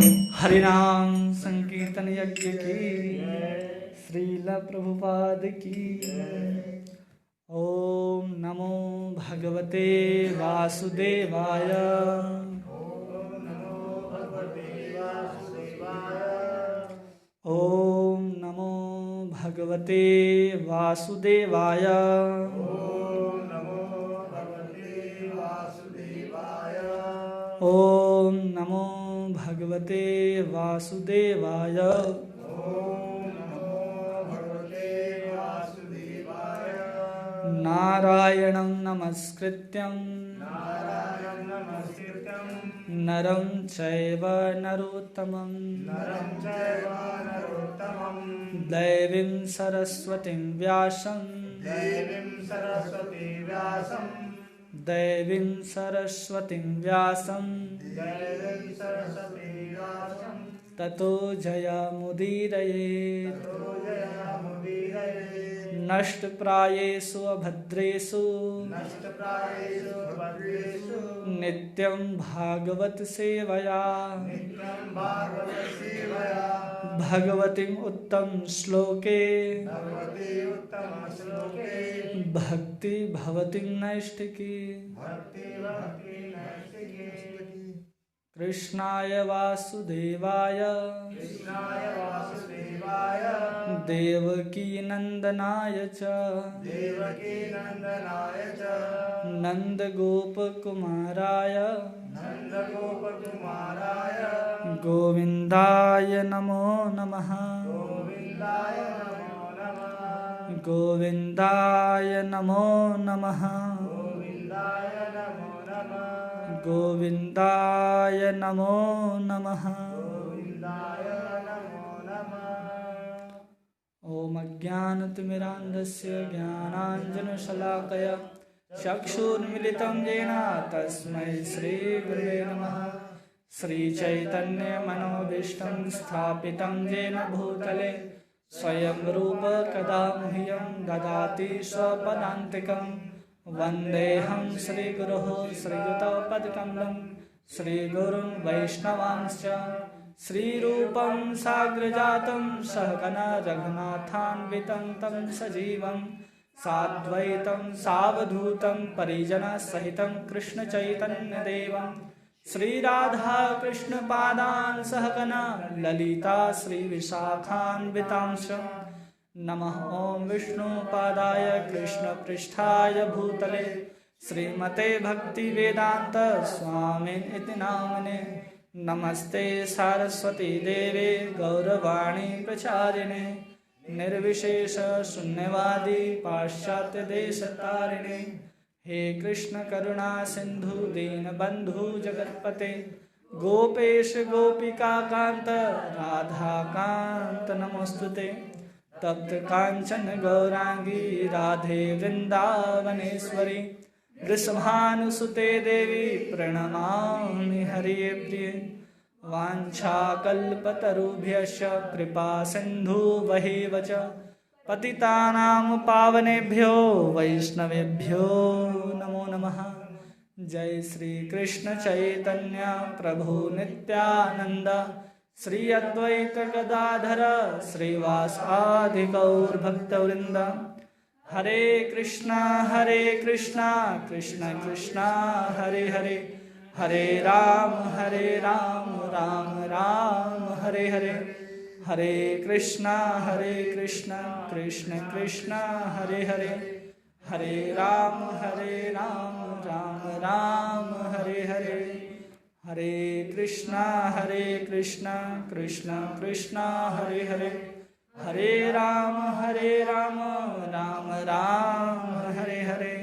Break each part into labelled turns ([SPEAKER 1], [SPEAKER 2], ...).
[SPEAKER 1] हरिनाम संकीर्तन यज्ञ की श्रील प्रभुपाद की। ओम नमो भगवते वासुदेवाय। ओम नमो भगवते वासुदेवाय। ओम नमो भगवते वासुदेवाय। नारायणं नमस्कृत्यं नरं चैव नरोत्तमं दैवीं सरस्वतीं व्यासं ततो जयमुदीरयेत्। नष्टप्रायेषु अभद्रेषु नित्यं भागवत सेवया भगवतीम् उत्तम श्लोके भक्ति भवति नैष्ठिकी। कृष्णाय वासुदेवाय देवकी नंदनाय च नंदगोपकुमाराय गोविंदाय नमो नमः। गोविंदाय नमो नमः। गोविंदाय नमो नमः। ओम अज्ञानतिमिरान्धस्य ज्ञानाञ्जनशलाकया चक्षुर्मिलितं येन तस्मै श्रीगुरुवे नमः। श्रीचैतन्यमनोभीष्टं स्थापितं येन भूतले स्वयं रूप कदा मह्यं ददाति स्वपदान्तिकं। वन्देऽहं श्रीगुरोः श्रीयुतपदकमलं श्रीगुरुं वैष्णवांश्च श्रीरूपं साग्रजातं सहगना रघुनाथान्वितं तं सजीवं साद्वैतं सावधूतं परिजनसहितं कृष्णचैतन्यदेवं श्रीराधाकृष्णपादान् सहगना ललिता श्रीविशाखान्वितांश्च। नमः ओं विष्णुपादाय कृष्णपृष्ठाय भूतले श्रीमते भक्तिवेदांत स्वामिनिति नामिने। नमस्ते सारस्वती देवे गौरवाणी प्रचारिणे निर्विशेष शून्यवादी पाश्चात्य देशतारिणे। हे कृष्ण करुणा सिंधु दीनबंधु जगत्पते गोपेश गोपिका कांत राधा कांत नमोस्तुते। तप्त कांचन गौरांगी राधे वृंदावनेश्वरी वृषभानुसुते देवी प्रणमामि हरिप्रिये। वाञ्छाकल्पतरुभ्यश्च कृपा सिन्धुभ्यैव च पतितानां पावनेभ्यो वैष्णवेभ्यो नमो नमः। जय श्री कृष्ण चैतन्य प्रभु नित्यानंद श्री अद्वैत गदाधर श्रीवासादि गौर भक्तवृंद। हरे कृष्णा कृष्ण कृष्णा हरे हरे हरे राम राम राम हरे हरे। हरे कृष्णा कृष्ण कृष्ण हरे हरे हरे राम राम राम हरे हरे। हरे कृष्णा कृष्ण कृष्ण हरे हरे हरे राम राम राम हरे हरे।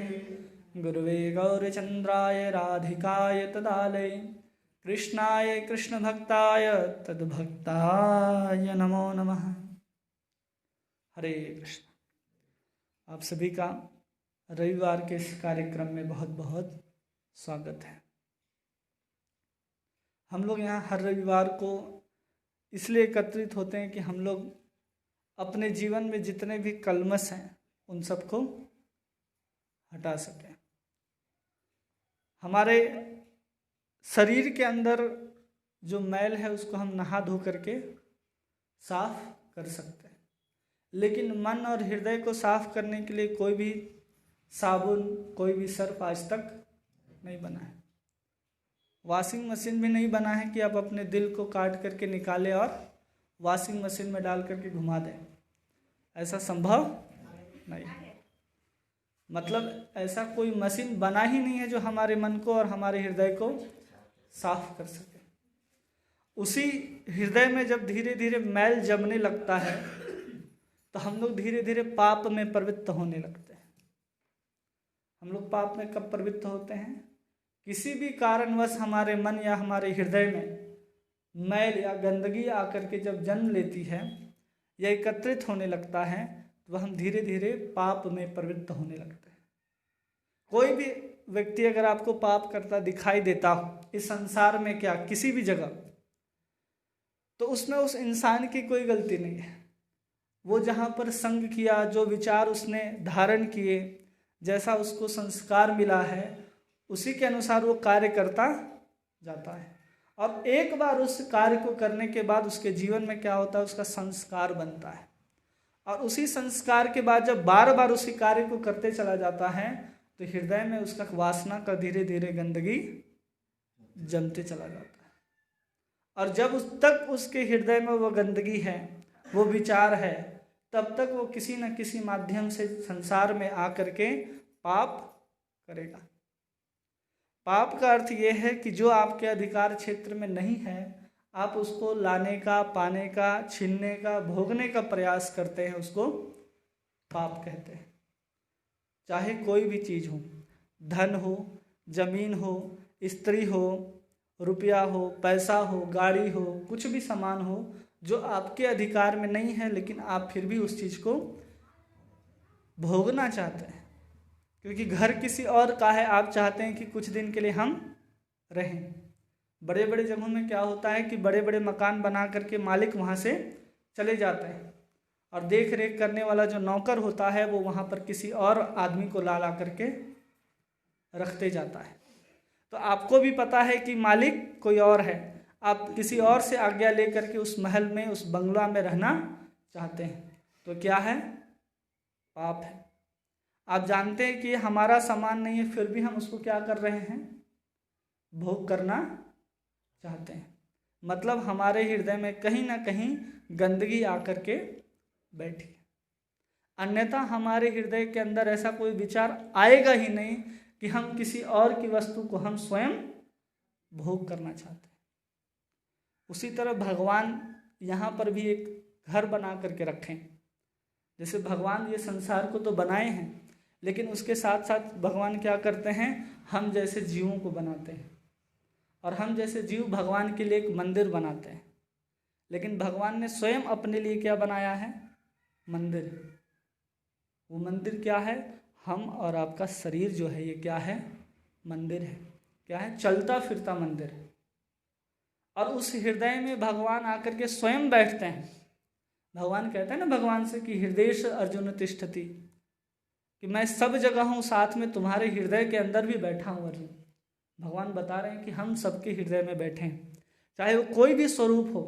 [SPEAKER 1] गुरुवे गौरचंद्राय राधिकाय तदालय कृष्णाय कृष्णभक्ताय तद्भक्ताय नमो नमः। हरे कृष्ण। आप सभी का रविवार के इस कार्यक्रम में बहुत बहुत स्वागत है। हम लोग यहाँ हर रविवार को इसलिए एकत्रित होते हैं कि हम लोग अपने जीवन में जितने भी कलमश हैं उन सबको हटा सकें। हमारे शरीर के अंदर जो मैल है उसको हम नहा धो करके साफ कर सकते हैं, लेकिन मन और हृदय को साफ करने के लिए कोई भी साबुन, कोई भी सर्फ आज तक नहीं बना है। वॉशिंग मशीन भी नहीं बना है कि आप अपने दिल को काट करके निकालें और वॉशिंग मशीन में डाल करके घुमा दें, ऐसा संभव नहीं। मतलब ऐसा कोई मशीन बना ही नहीं है जो हमारे मन को और हमारे हृदय को साफ कर सके। उसी हृदय में जब धीरे धीरे मैल जमने लगता है तो हम लोग धीरे धीरे पाप में प्रवृत्त होने लगते हैं। हम लोग पाप में कब प्रवृत्त होते हैं? किसी भी कारणवश हमारे मन या हमारे हृदय में मैल या गंदगी आकर के जब जन्म लेती है या एकत्रित होने लगता है तो हम धीरे धीरे पाप में प्रवृत्त होने लगते हैं। कोई भी व्यक्ति अगर आपको पाप करता दिखाई देता हो इस संसार में, क्या किसी भी जगह, तो उसमें उस इंसान की कोई गलती नहीं है। वो जहाँ पर संग किया, जो विचार उसने धारण किए, जैसा उसको संस्कार मिला है, उसी के अनुसार वो कार्य करता जाता है। और एक बार उस कार्य को करने के बाद उसके जीवन में क्या होता है, उसका संस्कार बनता है। और उसी संस्कार के बाद जब बार बार उसी कार्य को करते चला जाता है तो हृदय में उसका वासना का धीरे धीरे गंदगी जमते चला जाता है। और जब उस तक उसके हृदय में वो गंदगी है, वो विचार है, तब तक वो किसी न किसी माध्यम से संसार में आकर के पाप करेगा। पाप का अर्थ ये है कि जो आपके अधिकार क्षेत्र में नहीं है, आप उसको लाने का, पाने का, छीनने का, भोगने का प्रयास करते हैं, उसको पाप कहते हैं। चाहे कोई भी चीज़ हो, धन हो, जमीन हो, स्त्री हो, रुपया हो, पैसा हो, गाड़ी हो, कुछ भी सामान हो जो आपके अधिकार में नहीं है, लेकिन आप फिर भी उस चीज़ को भोगना चाहते हैं। क्योंकि घर किसी और का है, आप चाहते हैं कि कुछ दिन के लिए हम रहें। बड़े बड़े जगहों में क्या होता है कि बड़े बड़े मकान बना करके मालिक वहाँ से चले जाते हैं और देख रेख करने वाला जो नौकर होता है वो वहाँ पर किसी और आदमी को ला करके रखते जाता है। तो आपको भी पता है कि मालिक कोई और है, आप किसी और से आज्ञा लेकर के उस महल में, उस बंगला में रहना चाहते हैं, तो क्या है? पाप है। आप जानते हैं कि हमारा सामान नहीं है, फिर भी हम उसको क्या कर रहे हैं? भोग करना चाहते हैं। मतलब हमारे हृदय में कहीं ना कहीं गंदगी आकर के बैठी है। अन्यथा हमारे हृदय के अंदर ऐसा कोई विचार आएगा ही नहीं कि हम किसी और की वस्तु को हम स्वयं भोग करना चाहते हैं। उसी तरह भगवान यहाँ पर भी एक घर बना करके रखें। जैसे भगवान ये संसार को तो बनाए हैं, लेकिन उसके साथ साथ भगवान क्या करते हैं? हम जैसे जीवों को बनाते हैं, और हम जैसे जीव भगवान के लिए एक मंदिर बनाते हैं। लेकिन भगवान ने स्वयं अपने लिए क्या बनाया है? मंदिर। वो मंदिर क्या है? हम और आपका शरीर जो है, ये क्या है? मंदिर है। क्या है? चलता फिरता मंदिर है। और उस हृदय में भगवान आकर के स्वयं बैठते हैं। भगवान कहते हैं ना भगवान से कि हृदयेश अर्जुन तिष्ठति, कि मैं सब जगह हूँ, साथ में तुम्हारे हृदय के अंदर भी बैठा हूँ अर्जुन। भगवान बता रहे हैं कि हम सबके हृदय में बैठे हैं, चाहे वो कोई भी स्वरूप हो,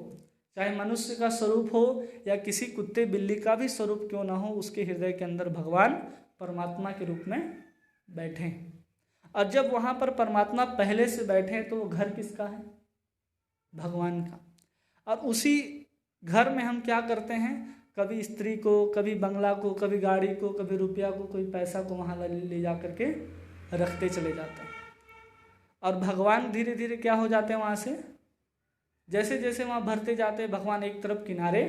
[SPEAKER 1] चाहे मनुष्य का स्वरूप हो या किसी कुत्ते बिल्ली का भी स्वरूप क्यों ना हो, उसके हृदय के अंदर भगवान परमात्मा के रूप में बैठे हैं। और जब वहाँ पर परमात्मा पहले से बैठे हैं तो वो घर किसका है? भगवान का। और उसी घर में हम क्या करते हैं? कभी स्त्री को, कभी बंगला को, कभी गाड़ी को, कभी रुपया को, कोई पैसा को वहाँ ले जा करके रखते चले जाते हैं। और भगवान धीरे धीरे क्या हो जाते हैं? वहाँ से जैसे जैसे वहाँ भरते जाते हैं, भगवान एक तरफ किनारे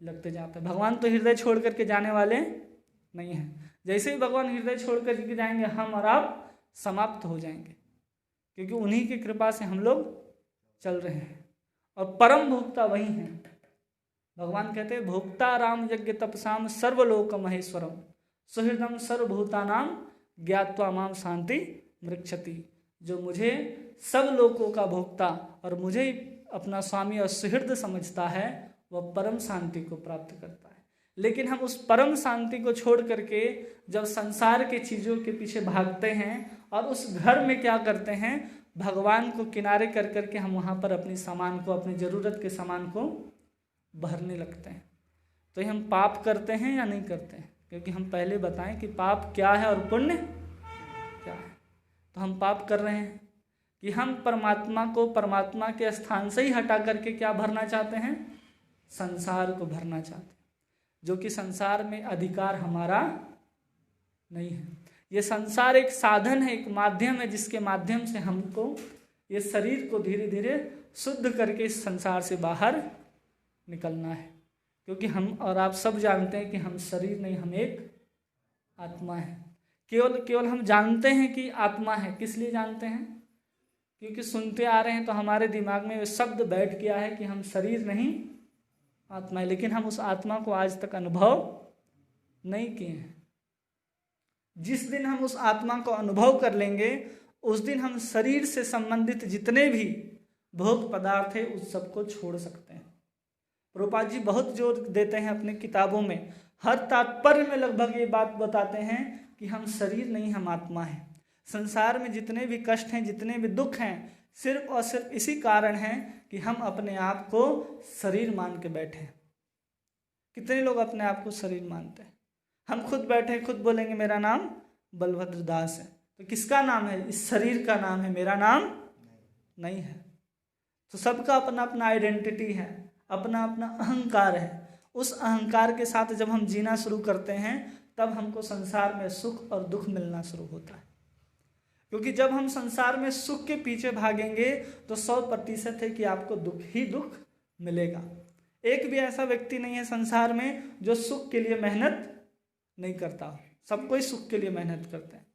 [SPEAKER 1] लगते जाते हैं। भगवान तो हृदय छोड़ करके जाने वाले नहीं हैं। जैसे ही भगवान हृदय छोड़ करके जाएंगे, हम और आप समाप्त हो जाएंगे, क्योंकि उन्हीं की कृपा से हम लोग चल रहे हैं। और परम भोक्ता वही हैं। भगवान कहते हैं भोक्ता राम यज्ञ तपसाम सर्वलोक महेश्वरम सुहृदम सर्वभूतानाम ज्ञात्वा माम शांति मृक्षति। जो मुझे सब लोकों का भोक्ता और मुझे अपना स्वामी और सुहृद समझता है, वह परम शांति को प्राप्त करता है। लेकिन हम उस परम शांति को छोड़ करके जब संसार के चीज़ों के पीछे भागते हैं और उस घर में क्या करते हैं? भगवान को किनारे कर करके हम वहाँ पर अपनी सामान को, अपनी ज़रूरत के सामान को भरने लगते हैं। तो ये हम पाप करते हैं या नहीं करते हैं? क्योंकि हम पहले बताएं कि पाप क्या है और पुण्य क्या है। तो हम पाप कर रहे हैं कि हम परमात्मा को परमात्मा के स्थान से ही हटा करके क्या भरना चाहते हैं? संसार को भरना चाहते हैं, जो कि संसार में अधिकार हमारा नहीं है। ये संसार एक साधन है, एक माध्यम है, जिसके माध्यम से हमको ये शरीर को धीरे धीरे शुद्ध करके इस संसार से बाहर निकलना है। क्योंकि हम और आप सब जानते हैं कि हम शरीर नहीं, हम एक आत्मा है। केवल हम जानते हैं कि आत्मा है। किस लिए जानते हैं? क्योंकि सुनते आ रहे हैं तो हमारे दिमाग में शब्द बैठ गया है कि हम शरीर नहीं आत्मा है, लेकिन हम उस आत्मा को आज तक अनुभव नहीं किए हैं। जिस दिन हम उस आत्मा को अनुभव कर लेंगे उस दिन हम शरीर से संबंधित जितने भी भोग पदार्थ है उस सबको छोड़ सकते हैं। प्रभुपाद जी बहुत जोर देते हैं अपने किताबों में, हर तात्पर्य में लगभग ये बात बताते हैं कि हम शरीर नहीं, हम आत्मा हैं। संसार में जितने भी कष्ट हैं, जितने भी दुख हैं, सिर्फ और सिर्फ इसी कारण है कि हम अपने आप को शरीर मान के बैठे हैं। कितने लोग अपने आप को शरीर मानते हैं? हम खुद बैठे खुद बोलेंगे मेरा नाम बलभद्र दास है, तो किसका नाम है? इस शरीर का नाम है, मेरा नाम नहीं है। तो सबका अपना अपना आइडेंटिटी है, अपना अपना अहंकार है। उस अहंकार के साथ जब हम जीना शुरू करते हैं तब हमको संसार में सुख और दुख मिलना शुरू होता है। क्योंकि जब हम संसार में सुख के पीछे भागेंगे तो 100% है कि आपको दुख ही दुख मिलेगा। एक भी ऐसा व्यक्ति नहीं है संसार में जो सुख के लिए मेहनत नहीं करता। सब कोई सुख के लिए मेहनत करते हैं,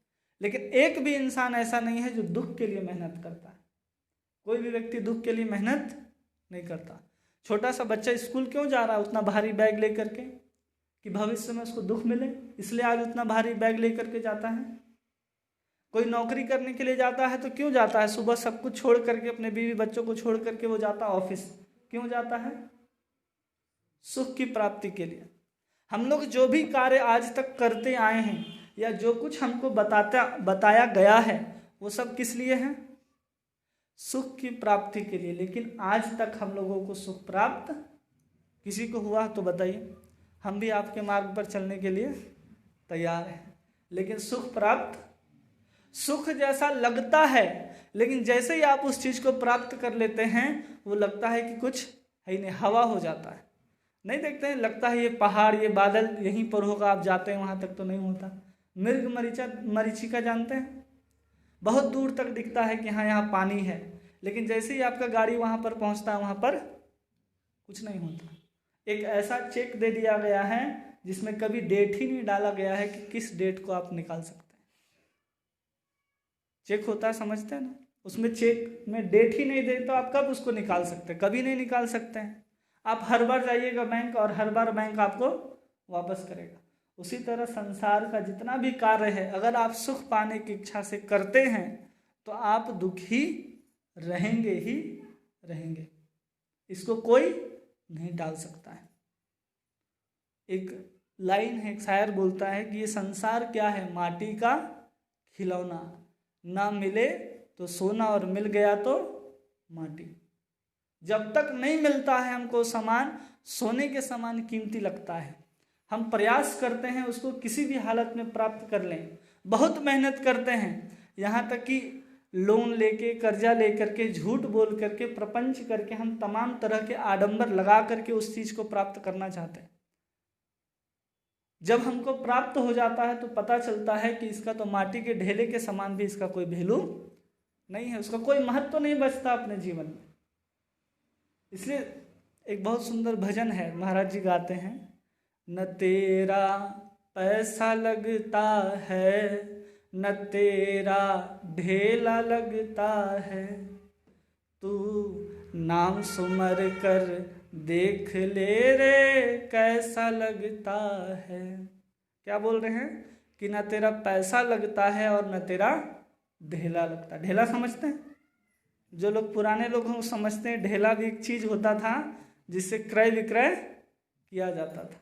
[SPEAKER 1] लेकिन एक भी इंसान ऐसा नहीं है जो दुख के लिए मेहनत करता है। कोई भी व्यक्ति दुख के लिए मेहनत नहीं करता। छोटा सा बच्चा स्कूल क्यों जा रहा है उतना भारी बैग लेकर के? कि भविष्य में उसको दुख मिले, इसलिए आज उतना भारी बैग लेकर के जाता है। कोई नौकरी करने के लिए जाता है तो क्यों जाता है? सुबह सब कुछ छोड़ करके, अपने बीवी बच्चों को छोड़ करके वो जाता है ऑफिस। क्यों जाता है? सुख की प्राप्ति के लिए। हम लोग जो भी कार्य आज तक करते आए हैं या जो कुछ हमको बताया गया है वो सब किस लिए है? सुख की प्राप्ति के लिए। लेकिन आज तक हम लोगों को सुख प्राप्त किसी को हुआ तो बताइए। हम भी आपके मार्ग पर चलने के लिए तैयार हैं, लेकिन सुख प्राप्त, सुख जैसा लगता है, लेकिन जैसे ही आप उस चीज़ को प्राप्त कर लेते हैं वो लगता है कि कुछ है ही नहीं, हवा हो जाता है। नहीं देखते हैं, लगता है ये पहाड़, ये बादल यहीं पर होगा, आप जाते हैं वहाँ तक तो नहीं होता। मृग मरीचिका जानते हैं? बहुत दूर तक दिखता है कि हाँ यहाँ पानी है, लेकिन जैसे ही आपका गाड़ी वहाँ पर पहुँचता है वहाँ पर कुछ नहीं होता। एक ऐसा चेक दे दिया गया है जिसमें कभी डेट ही नहीं डाला गया है कि किस डेट को आप निकाल सकते हैं। चेक होता है, समझते हैं ना? उसमें चेक में डेट ही नहीं दे तो आप कब उसको निकाल सकते हैं? कभी नहीं निकाल सकते हैं। आप हर बार जाइएगा बैंक और हर बार बैंक आपको वापस करेगा। उसी तरह संसार का जितना भी कार्य है, अगर आप सुख पाने की इच्छा से करते हैं तो आप दुखी रहेंगे ही रहेंगे। इसको कोई नहीं डाल सकता है। एक लाइन है, एक शायर बोलता है कि ये संसार क्या है? माटी का खिलौना, ना मिले तो सोना और मिल गया तो माटी। जब तक नहीं मिलता है हमको सामान, सोने के समान कीमती लगता है। हम प्रयास करते हैं उसको किसी भी हालत में प्राप्त कर लें, बहुत मेहनत करते हैं, यहाँ तक कि लोन लेके, कर्जा लेकर के, झूठ बोल करके, प्रपंच करके हम तमाम तरह के आडंबर लगा करके उस चीज़ को प्राप्त करना चाहते हैं। जब हमको प्राप्त हो जाता है तो पता चलता है कि इसका तो माटी के ढेले के समान भी इसका कोई वैल्यू नहीं है, उसका कोई महत्व तो नहीं बचता अपने जीवन में। इसलिए एक बहुत सुंदर भजन है, महाराज जी गाते हैं, न तेरा पैसा लगता है, न तेरा ढेला लगता है, तू नाम सुमर कर देख ले रे कैसा लगता है। क्या बोल रहे हैं कि न तेरा पैसा लगता है और न तेरा ढेला लगता है। ढेला समझते हैं? जो लोग पुराने लोग हैं समझते हैं ढेला भी एक चीज होता था जिससे क्रय विक्रय किया जाता था।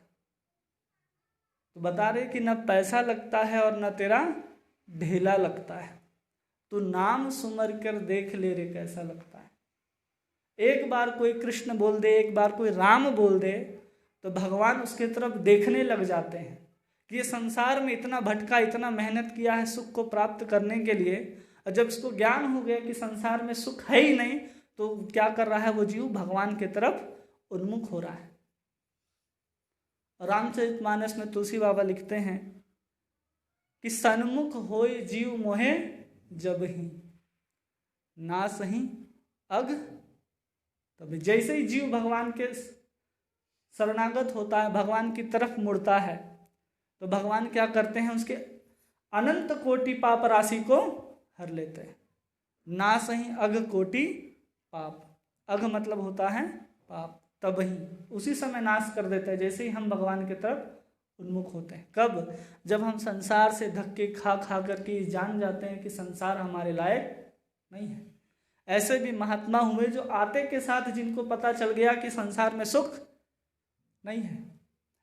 [SPEAKER 1] तो बता रहे कि न पैसा लगता है और न तेरा ढेला लगता है, तू नाम सुमर कर देख ले रे कैसा लगता है। एक बार कोई कृष्ण बोल दे, एक बार कोई राम बोल दे, तो भगवान उसके तरफ देखने लग जाते हैं कि ये संसार में इतना भटका, इतना मेहनत किया है सुख को प्राप्त करने के लिए, और जब इसको ज्ञान हो गया कि संसार में सुख है ही नहीं, तो क्या कर रहा है वो जीव, भगवान के तरफ उन्मुख हो रहा है। रामचरितमानस में तुलसी बाबा लिखते हैं कि सन्मुख होए जीव मोहे जब ही, ना सही अग तभी। जैसे ही जीव भगवान के शरणागत होता है, भगवान की तरफ मुड़ता है, तो भगवान क्या करते हैं, उसके अनंत कोटि पाप राशि को हर लेते हैं। ना सही अग कोटि पाप, अघ मतलब होता है पाप, तब ही उसी समय नाश कर देता है जैसे ही हम भगवान की तरफ उन्मुख होते हैं। कब? जब हम संसार से धक्के खा खा करके जान जाते हैं कि संसार हमारे लायक नहीं है। ऐसे भी महात्मा हुए जो आते के साथ जिनको पता चल गया कि संसार में सुख नहीं है,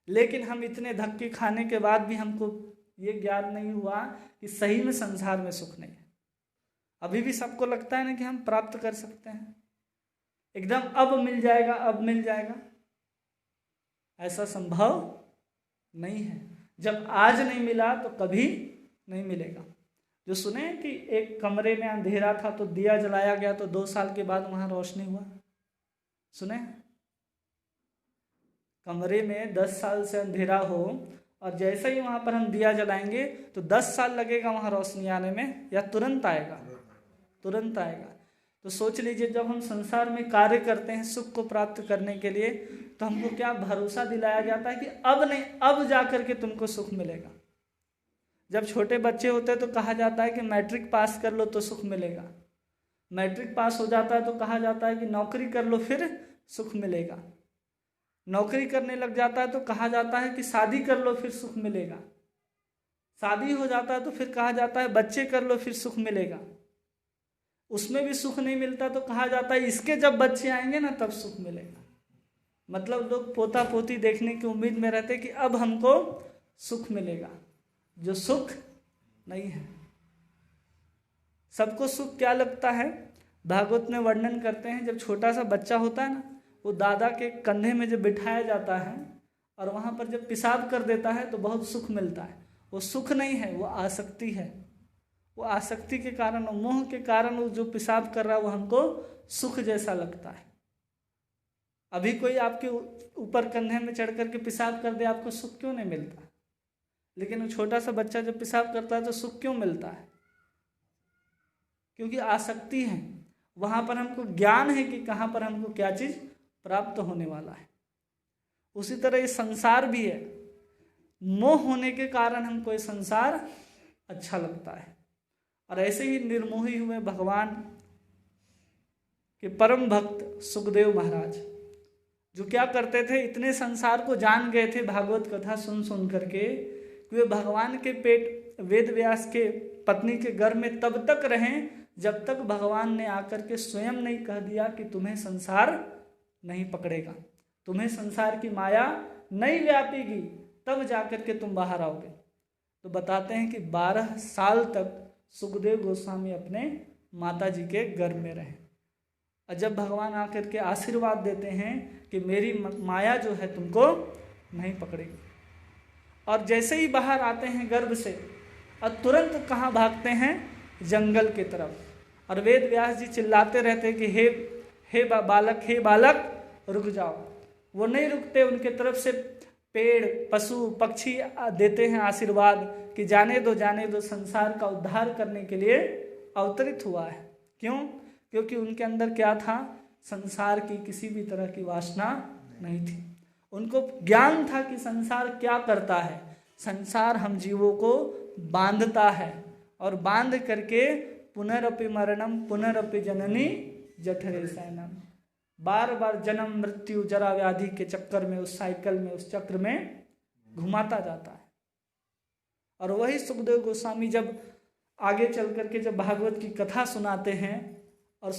[SPEAKER 1] लेकिन हम इतने धक्के खाने के बाद भी हमको ये ज्ञान नहीं हुआ कि सही में संसार में सुख नहीं है। अभी भी सबको लगता है ना कि हम प्राप्त कर सकते हैं, एकदम अब मिल जाएगा, अब मिल जाएगा। ऐसा संभव नहीं है। जब आज नहीं मिला तो कभी नहीं मिलेगा। जो सुने कि एक कमरे में अंधेरा था तो दिया जलाया गया तो 2 साल के बाद वहां रोशनी हुआ, सुने? कमरे में 10 साल से अंधेरा हो और जैसे ही वहां पर हम दिया जलाएंगे तो 10 साल लगेगा वहां रोशनी आने में, या तुरंत आएगा? तुरंत आएगा। तो सोच लीजिए, जब हम संसार में कार्य करते हैं सुख को प्राप्त करने के लिए, तो हमको क्या भरोसा दिलाया जाता है कि अब नहीं, अब जा करके तुमको सुख मिलेगा। जब छोटे बच्चे होते हैं तो कहा जाता है कि मैट्रिक पास कर लो तो सुख मिलेगा। मैट्रिक पास हो जाता है तो कहा जाता है कि नौकरी कर लो फिर सुख मिलेगा। नौकरी करने लग जाता है तो कहा जाता है कि शादी कर लो फिर सुख मिलेगा। शादी हो जाता है तो फिर कहा जाता है बच्चे कर लो फिर सुख मिलेगा। उसमें भी सुख नहीं मिलता तो कहा जाता है इसके जब बच्चे आएंगे ना तब सुख मिलेगा। मतलब लोग पोता पोती देखने की उम्मीद में रहते कि अब हमको सुख मिलेगा, जो सुख नहीं है। सबको सुख क्या लगता है? भागवत में वर्णन करते हैं, जब छोटा सा बच्चा होता है ना, वो दादा के कंधे में जब बिठाया जाता है और वहाँ पर जब पेशाब कर देता है तो बहुत सुख मिलता है। वो सुख नहीं है, वो आसक्ति है। वो आसक्ति के कारण, मोह के कारण वो जो पेशाब कर रहा है वो हमको सुख जैसा लगता है। अभी कोई आपके ऊपर कंधे में चढ़ करके पेशाब कर दे, आपको सुख क्यों नहीं मिलता? लेकिन वो छोटा सा बच्चा जब पेशाब करता है तो सुख क्यों मिलता है? क्योंकि आसक्ति है। वहाँ पर हमको ज्ञान है कि कहाँ पर हमको क्या चीज़ प्राप्त होने वाला है। उसी तरह ये संसार भी है। मोह होने के कारण हमको ये संसार अच्छा लगता है। और ऐसे ही निर्मोही हुए भगवान के परम भक्त सुखदेव महाराज, जो क्या करते थे, इतने संसार को जान गए थे भागवत कथा सुन सुन करके, कि वे भगवान के पेट वेद व्यास के पत्नी के गर्भ में तब तक रहें जब तक भगवान ने आकर के स्वयं नहीं कह दिया कि तुम्हें संसार नहीं पकड़ेगा, तुम्हें संसार की माया नहीं व्यापेगी, तब जाकर के तुम बाहर आओगे। तो बताते हैं कि 12 साल तक सुखदेव गोस्वामी अपने माता जी के गर्भ में रहे। और जब भगवान आकर के आशीर्वाद देते हैं कि मेरी माया जो है तुमको नहीं पकड़ेगी, और जैसे ही बाहर आते हैं गर्भ से और तुरंत कहाँ भागते हैं? जंगल की तरफ। और वेद व्यास जी चिल्लाते रहते हैं कि हे बालक रुक जाओ। वो नहीं रुकते, उनके तरफ से पेड़ पशु पक्षी देते हैं आशीर्वाद कि जाने दो, संसार का उद्धार करने के लिए अवतरित हुआ है। क्यों? क्योंकि उनके अंदर क्या था? संसार की किसी भी तरह की वासना नहीं थी। उनको ज्ञान था कि संसार क्या करता है। संसार हम जीवों को बांधता है और बांध करके पुनरपि मरणम पुनरपि जननी जठरे शयनम, बार बार जन्म मृत्यु जरा व्याधि के चक्कर में, उस साइकिल में, उस चक्र में घुमाता जाता है। और वही सुखदेव गोस्वामी जब आगे चल करके जब भागवत की कथा सुनाते हैं और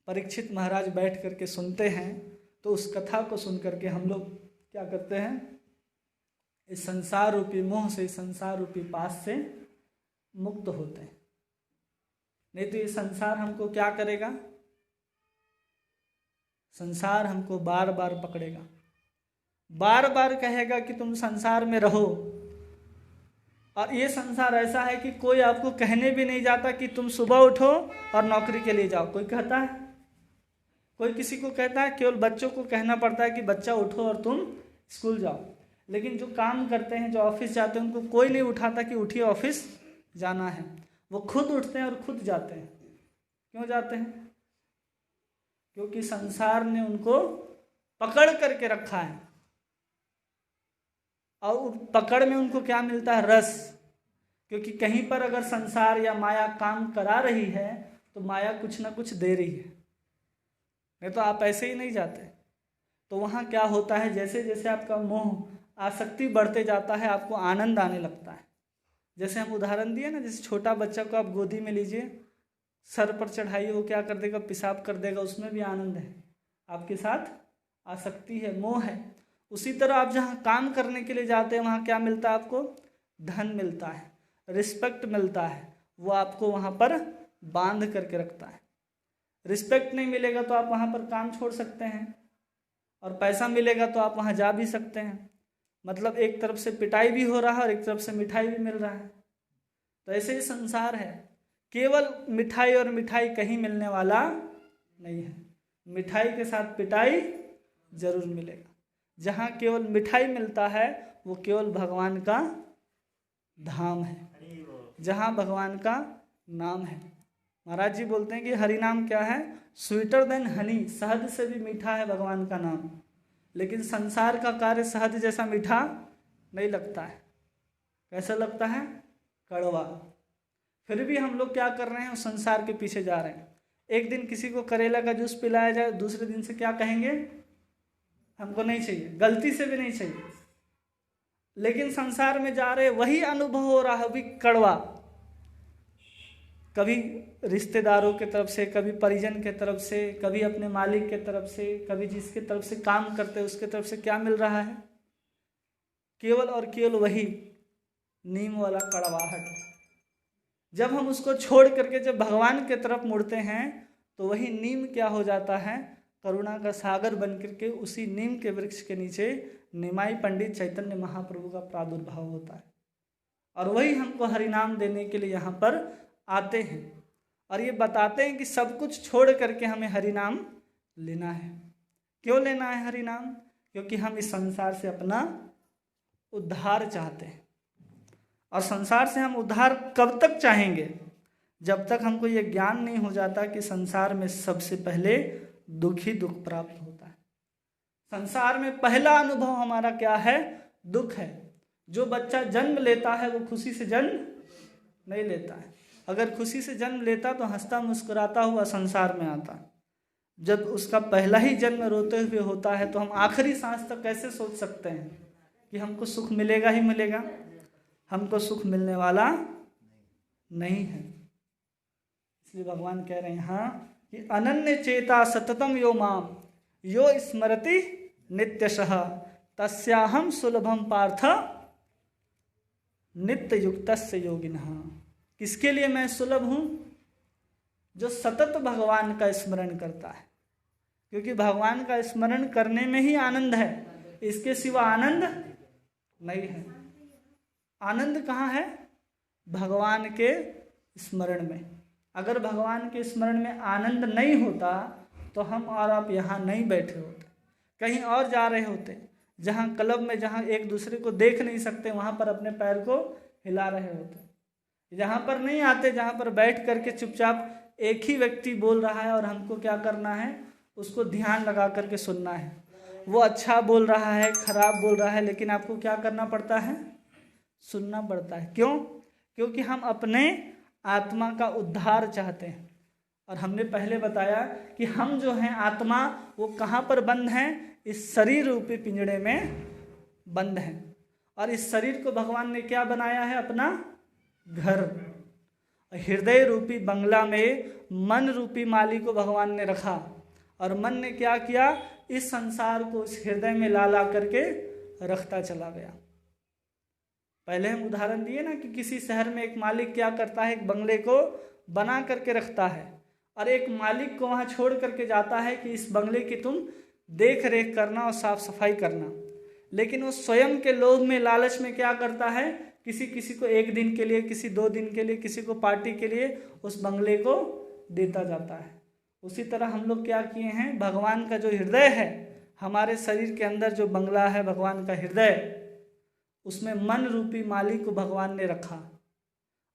[SPEAKER 1] परीक्षित महाराज बैठ करके सुनते हैं, तो उस कथा को सुन करके हम लोग क्या करते हैं? इस संसार रूपी मोह से, संसार रूपी पास से मुक्त होते हैं। नहीं तो ये संसार हमको क्या करेगा? संसार हमको बार बार पकड़ेगा, बार बार कहेगा कि तुम संसार में रहो। और ये संसार ऐसा है कि कोई आपको कहने भी नहीं जाता कि तुम सुबह उठो और नौकरी के लिए जाओ। कोई कहता है? कोई किसी को कहता है? केवल बच्चों को कहना पड़ता है कि बच्चा उठो और तुम स्कूल जाओ। लेकिन जो काम करते हैं, जो ऑफिस जाते हैं, उनको कोई नहीं उठाता कि उठिए ऑफिस जाना है। वो खुद उठते हैं और खुद जाते हैं। क्यों जाते हैं? क्योंकि संसार ने उनको पकड़ करके रखा है। और पकड़ में उनको क्या मिलता है? रस। क्योंकि कहीं पर अगर संसार या माया काम करा रही है तो माया कुछ ना कुछ दे रही है, नहीं तो आप ऐसे ही नहीं जाते। तो वहाँ क्या होता है, जैसे जैसे आपका मोह आसक्ति बढ़ते जाता है, आपको आनंद आने लगता है। जैसे हम उदाहरण दिए ना, जैसे छोटा बच्चा को आप गोदी में लीजिए, सर पर चढ़ाइए, वो क्या कर देगा? पेशाब कर देगा। उसमें भी आनंद है, आपके साथ आसक्ति है, मोह है। उसी तरह आप जहाँ काम करने के लिए जाते हैं वहाँ क्या मिलता है आपको? धन मिलता है, रिस्पेक्ट मिलता है। वो आपको वहाँ पर बांध करके रखता है। रिस्पेक्ट नहीं मिलेगा तो आप वहाँ पर काम छोड़ सकते हैं, और पैसा मिलेगा तो आप वहाँ जा भी सकते हैं। मतलब एक तरफ से पिटाई भी हो रहा है और एक तरफ से मिठाई भी मिल रहा है। तो ऐसे ही संसार है, केवल मिठाई और मिठाई कहीं मिलने वाला नहीं है। मिठाई के साथ पिटाई जरूर मिलेगा। जहाँ केवल मिठाई मिलता है वो केवल भगवान का धाम है, जहाँ भगवान का नाम है। महाराज जी बोलते हैं कि हरि नाम क्या है? स्वीटर देन हनी, शहद से भी मीठा है भगवान का नाम। लेकिन संसार का कार्य शहद जैसा मीठा नहीं लगता है। कैसा लगता है? कड़वा। फिर भी हम लोग क्या कर रहे हैं? संसार के पीछे जा रहे हैं। एक दिन किसी को करेला का जूस पिलाया जाए, दूसरे दिन से क्या कहेंगे? हमको नहीं चाहिए, गलती से भी नहीं चाहिए। लेकिन संसार में जा रहे, वही अनुभव हो रहा है, भी कड़वा। कभी रिश्तेदारों के तरफ से, कभी परिजन के तरफ से, कभी अपने मालिक के तरफ से, कभी जिसके तरफ से काम करते हैं उसके तरफ से क्या मिल रहा है? केवल और केवल वही नीम वाला कड़वाहट। जब हम उसको छोड़ करके जब भगवान के तरफ मुड़ते हैं तो वही नीम क्या हो जाता है? करुणा का सागर बन करके उसी नीम के वृक्ष के नीचे निमाई पंडित चैतन्य महाप्रभु का प्रादुर्भाव होता है। और वही हमको हरिनाम देने के लिए यहाँ पर आते हैं और ये बताते हैं कि सब कुछ छोड़ करके हमें हरिनाम लेना है। क्यों लेना है हरिनाम? क्योंकि हम इस संसार से अपना उद्धार चाहते हैं। और संसार से हम उद्धार कब तक चाहेंगे? जब तक हमको ये ज्ञान नहीं हो जाता कि संसार में सबसे पहले दुख ही दुख प्राप्त होता है। संसार में पहला अनुभव हमारा क्या है? दुख है। जो बच्चा जन्म लेता है वो खुशी से जन्म नहीं लेता है। अगर खुशी से जन्म लेता तो हंसता मुस्कुराता हुआ संसार में आता। जब उसका पहला ही जन्म रोते हुए होता है तो हम आखिरी सांस तक कैसे सोच सकते हैं कि हमको सुख मिलेगा ही मिलेगा? हमको सुख मिलने वाला नहीं है। इसलिए भगवान कह रहे हैं हाँ कि अनन्य चेता सततम यो माम यो स्मरति नित्यशः तस्याहम सुलभम पार्थ नित्य युक्तस्य योगिनः। किसके लिए मैं सुलभ हूँ? जो सतत भगवान का स्मरण करता है। क्योंकि भगवान का स्मरण करने में ही आनंद है, इसके सिवा आनंद नहीं है। आनंद कहाँ है? भगवान के स्मरण में। अगर भगवान के स्मरण में आनंद नहीं होता तो हम और आप यहाँ नहीं बैठे होते, कहीं और जा रहे होते, जहाँ क्लब में, जहाँ एक दूसरे को देख नहीं सकते वहाँ पर अपने पैर को हिला रहे होते। जहाँ पर नहीं आते, जहाँ पर बैठ करके चुपचाप एक ही व्यक्ति बोल रहा है और हमको क्या करना है? उसको ध्यान लगा करके सुनना है। वो अच्छा बोल रहा है, खराब बोल रहा है, लेकिन आपको क्या करना पड़ता है? सुनना पड़ता है। क्यों? क्योंकि हम अपने आत्मा का उद्धार चाहते हैं। और हमने पहले बताया कि हम जो हैं आत्मा, वो कहाँ पर बंद हैं? इस शरीर रूपी पिंजड़े में बंद हैं। और इस शरीर को भगवान ने क्या बनाया है? अपना घर। हृदय रूपी बंगला में मन रूपी माली को भगवान ने रखा और मन ने क्या किया? इस संसार को इस हृदय में ला ला करके रखता चला गया। पहले हम उदाहरण दिए ना कि किसी शहर में एक मालिक क्या करता है? एक बंगले को बना करके रखता है और एक मालिक को वहाँ छोड़ करके जाता है कि इस बंगले की तुम देख रेख करना और साफ सफाई करना, लेकिन वो स्वयं के लोभ में लालच में क्या करता है, किसी किसी को 1 दिन के लिए, किसी 2 दिन के लिए, किसी को पार्टी के लिए उस बंगले को देता जाता है। उसी तरह हम लोग क्या किए हैं, भगवान का जो हृदय है, हमारे शरीर के अंदर जो बंगला है भगवान का हृदय, उसमें मन रूपी मालिक को भगवान ने रखा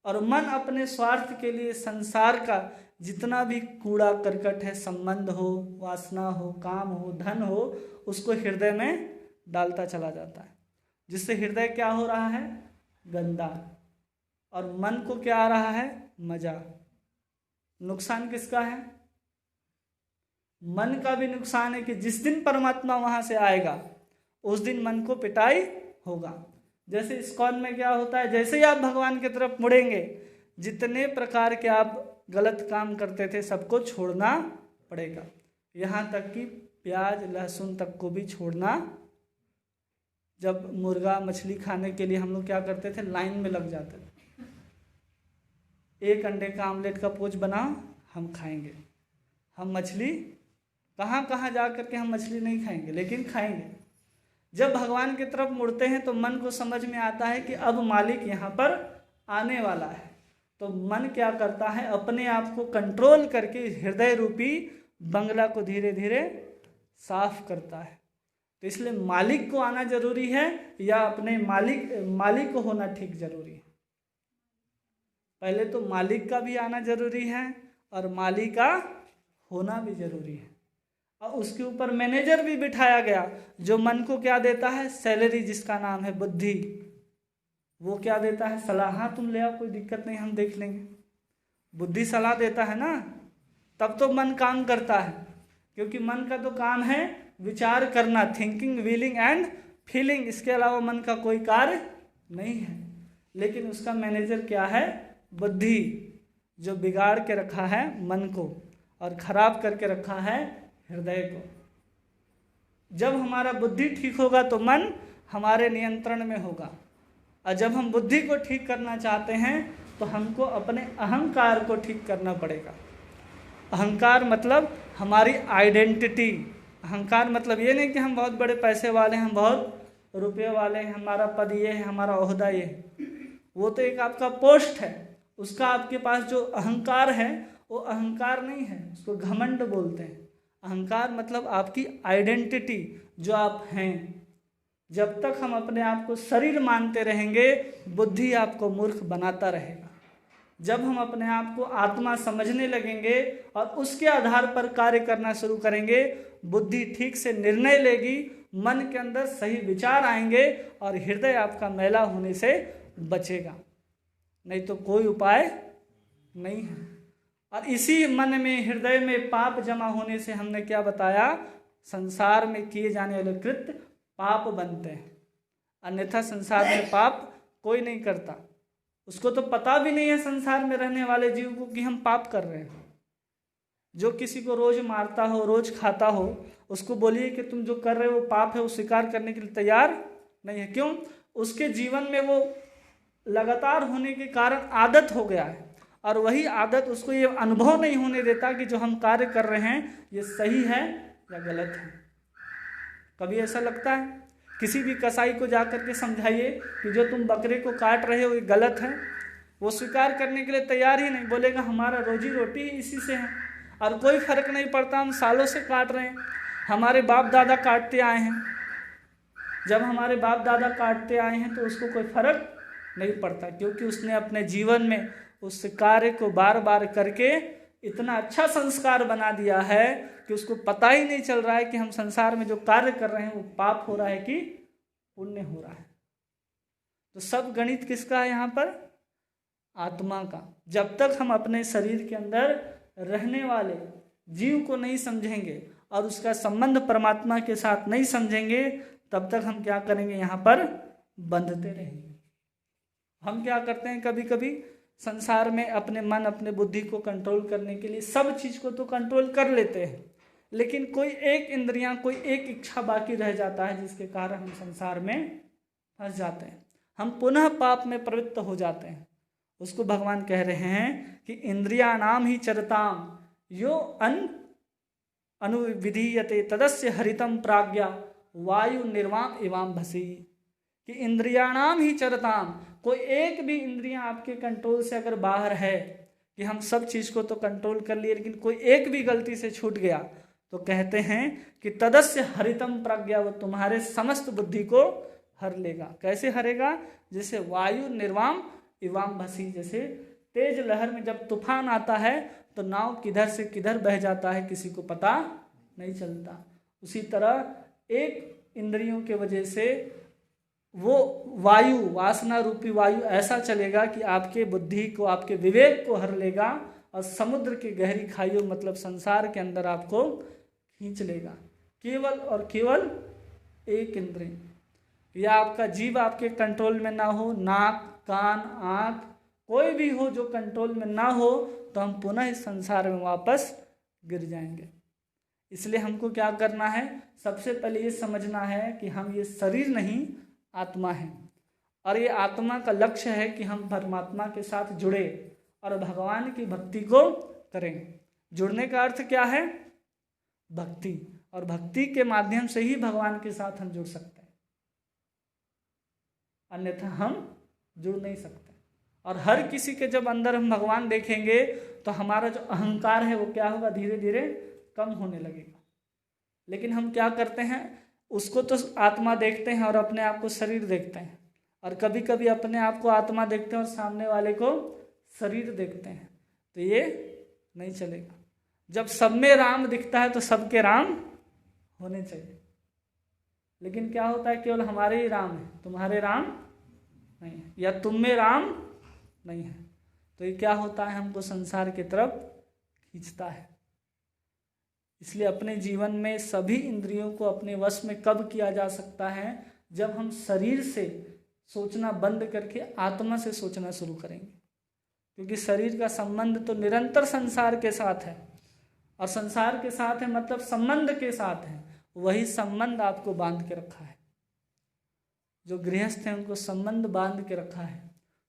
[SPEAKER 1] और मन अपने स्वार्थ के लिए संसार का जितना भी कूड़ा करकट है, संबंध हो, वासना हो, काम हो, धन हो, उसको हृदय में डालता चला जाता है, जिससे हृदय क्या हो रहा है, गंदा, और मन को क्या आ रहा है, मजा। नुकसान किसका है, मन का भी नुकसान है कि जिस दिन परमात्मा वहां से आएगा उस दिन मन को पिटाई होगा। जैसे इस्कॉन में क्या होता है, जैसे ही आप भगवान की तरफ मुड़ेंगे, जितने प्रकार के आप गलत काम करते थे सबको छोड़ना पड़ेगा, यहाँ तक कि प्याज लहसुन तक को भी छोड़ना। जब मुर्गा मछली खाने के लिए हम लोग क्या करते थे, लाइन में लग जाते थे, 1 अंडे का आमलेट का पोच बनाओ, हम खाएंगे। हम मछली कहाँ कहाँ जा करके हम मछली नहीं खाएंगे, लेकिन खाएंगे। जब भगवान की तरफ मुड़ते हैं तो मन को समझ में आता है कि अब मालिक यहाँ पर आने वाला है, तो मन क्या करता है, अपने आप को कंट्रोल करके हृदय रूपी बंगला को धीरे धीरे साफ करता है। तो इसलिए मालिक को आना जरूरी है या अपने मालिक को होना ठीक जरूरी है। पहले तो मालिक का भी आना जरूरी है और मालिक का होना भी जरूरी है, और उसके ऊपर मैनेजर भी बिठाया गया जो मन को क्या देता है, सैलरी, जिसका नाम है बुद्धि। वो क्या देता है, सलाह, हाँ तुम ले आओ, कोई दिक्कत नहीं, हम देख लेंगे। बुद्धि सलाह देता है ना, तब तो मन काम करता है, क्योंकि मन का तो काम है विचार करना, थिंकिंग, विलिंग एंड फीलिंग, इसके अलावा मन का कोई कार्य नहीं है। लेकिन उसका मैनेजर क्या है, बुद्धि, जो बिगाड़ के रखा है मन को और खराब करके रखा है हृदय को। जब हमारा बुद्धि ठीक होगा तो मन हमारे नियंत्रण में होगा, और जब हम बुद्धि को ठीक करना चाहते हैं तो हमको अपने अहंकार को ठीक करना पड़ेगा। अहंकार मतलब हमारी आइडेंटिटी। अहंकार मतलब ये नहीं कि हम बहुत बड़े पैसे वाले हैं, हम बहुत रुपये वाले हैं, हमारा पद ये है, हमारा ओहदा ये है। वो तो एक आपका पोस्ट है, उसका आपके पास जो अहंकार है वो अहंकार नहीं है, उसको घमंड बोलते हैं। अहंकार मतलब आपकी आइडेंटिटी, जो आप हैं। जब तक हम अपने आप को शरीर मानते रहेंगे, बुद्धि आपको मूर्ख बनाता रहेगा। जब हम अपने आप को आत्मा समझने लगेंगे और उसके आधार पर कार्य करना शुरू करेंगे, बुद्धि ठीक से निर्णय लेगी, मन के अंदर सही विचार आएंगे और हृदय आपका मैला होने से बचेगा। नहीं तो कोई उपाय नहीं है। और इसी मन में, हृदय में पाप जमा होने से हमने क्या बताया, संसार में किए जाने वाले कृत्य पाप बनते हैं। अन्यथा संसार में पाप कोई नहीं करता, उसको तो पता भी नहीं है संसार में रहने वाले जीव को कि हम पाप कर रहे हैं। जो किसी को रोज मारता हो, रोज खाता हो, उसको बोलिए कि तुम जो कर रहे हो वो पाप है, वो स्वीकार करने के लिए तैयार नहीं है। क्यों? उसके जीवन में वो लगातार होने के कारण आदत हो गया है, और वही आदत उसको ये अनुभव नहीं होने देता कि जो हम कार्य कर रहे हैं ये सही है या गलत है। कभी ऐसा लगता है? किसी भी कसाई को जाकर के समझाइए कि जो तुम बकरे को काट रहे हो ये गलत है, वो स्वीकार करने के लिए तैयार ही नहीं। बोलेगा हमारा रोजी रोटी ही इसी से है और कोई फर्क नहीं पड़ता, हम सालों से काट रहे हैं, हमारे बाप दादा काटते आए हैं। जब हमारे बाप दादा काटते आए हैं तो उसको कोई फर्क नहीं पड़ता, क्योंकि उसने अपने जीवन में उस कार्य को बार बार करके इतना अच्छा संस्कार बना दिया है कि उसको पता ही नहीं चल रहा है कि हम संसार में जो कार्य कर रहे हैं वो पाप हो रहा है कि पुण्य हो रहा है। तो सब गणित किसका है यहाँ पर? आत्मा का। जब तक हम अपने शरीर के अंदर रहने वाले जीव को नहीं समझेंगे और उसका संबंध परमात्मा के साथ नहीं समझेंगे, तब तक हम क्या करेंगे, यहाँ पर बंधते रहेंगे। हम क्या करते हैं, कभी कभी संसार में अपने मन, अपने बुद्धि को कंट्रोल करने के लिए सब चीज को तो कंट्रोल कर लेते हैं, लेकिन कोई एक इंद्रियां, कोई एक इच्छा बाकी रह जाता है, जिसके कारण हम संसार में फंस जाते हैं। हम पुनः पाप में प्रवृत्त हो जाते हैं उसको भगवान कह रहे हैं कि इंद्रियाणाम ही चरताम यो अनुविधीयते तदस्य हरितम प्राज्ञा वायु निर्वाम एवं भसी। कि इंद्रियाणाम ही चरताम, कोई एक भी इंद्रियां आपके कंट्रोल से अगर बाहर है, कि हम सब चीज को तो कंट्रोल कर लिए लेकिन कोई एक भी गलती से छूट गया, तो कहते हैं कि तदस्य हरितम प्रज्ञा, वो तुम्हारे समस्त बुद्धि को हर लेगा। कैसे हरेगा? जैसे वायु निर्वाम एवं भसी, जैसे तेज लहर में जब तूफान आता है तो नाव किधर से किधर बह जाता है किसी को पता नहीं चलता। उसी तरह एक इंद्रियों के वजह से वो वायु, वासना रूपी वायु ऐसा चलेगा कि आपके बुद्धि को, आपके विवेक को हर लेगा और समुद्र की गहरी खाइयों मतलब संसार के अंदर आपको खींच लेगा। केवल और केवल एक इंद्रिय, या आपका जीव आपके कंट्रोल में ना हो, नाक, कान, आँख कोई भी हो जो कंट्रोल में ना हो, तो हम पुनः इस संसार में वापस गिर जाएंगे। इसलिए हमको क्या करना है? सबसे पहले ये समझना है कि हम ये शरीर नहीं, आत्मा है, और ये आत्मा का लक्ष्य है कि हम परमात्मा के साथ जुड़े और भगवान की भक्ति को करें। जुड़ने का अर्थ क्या है? भक्ति, और भक्ति के माध्यम से ही भगवान के साथ हम जुड़ सकते हैं, अन्यथा हम जुड़ नहीं सकते। और हर किसी के जब अंदर हम भगवान देखेंगे तो हमारा जो अहंकार है वो क्या होगा? धीरे धीरे कम होने लगेगा। लेकिन हम क्या करते हैं? उसको तो आत्मा देखते हैं और अपने आप को शरीर देखते हैं, और कभी कभी अपने आप को आत्मा देखते हैं और सामने वाले को शरीर देखते हैं, तो ये नहीं चलेगा। जब सब में राम दिखता है तो सबके राम होने चाहिए, लेकिन क्या होता है? केवल हमारे ही राम है, तुम्हारे राम नहीं है, या तुम में राम नहीं है, तो ये क्या होता है? हमको संसार की तरफ खींचता है। इसलिए अपने जीवन में सभी इंद्रियों को अपने वश में कब किया जा सकता है? जब हम शरीर से सोचना बंद करके आत्मा से सोचना शुरू करेंगे, क्योंकि शरीर का संबंध तो निरंतर संसार के साथ है, और संसार के साथ है मतलब संबंध के साथ है, वही संबंध आपको बांध के रखा है। जो गृहस्थ हैं उनको संबंध बांध के रखा है,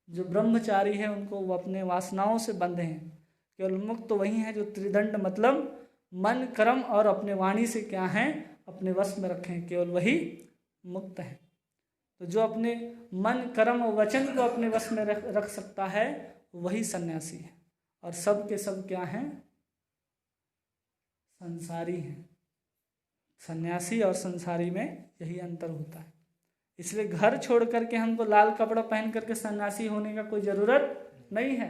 [SPEAKER 1] जो ब्रह्मचारी है उनको वो अपने वासनाओं से बंधे हैं। केवल मुक्त वही है जो त्रिदंड मतलब मन, कर्म और अपने वाणी से क्या है? अपने वश में रखें, केवल वही मुक्त है। तो जो अपने मन, कर्म और वचन को अपने वश में रख सकता है वही सन्यासी है, और सब के सब क्या हैं? संसारी हैं। सन्यासी और संसारी में यही अंतर होता है। इसलिए घर छोड़ करके हमको लाल कपड़ा पहन करके सन्यासी होने का कोई ज़रूरत नहीं है।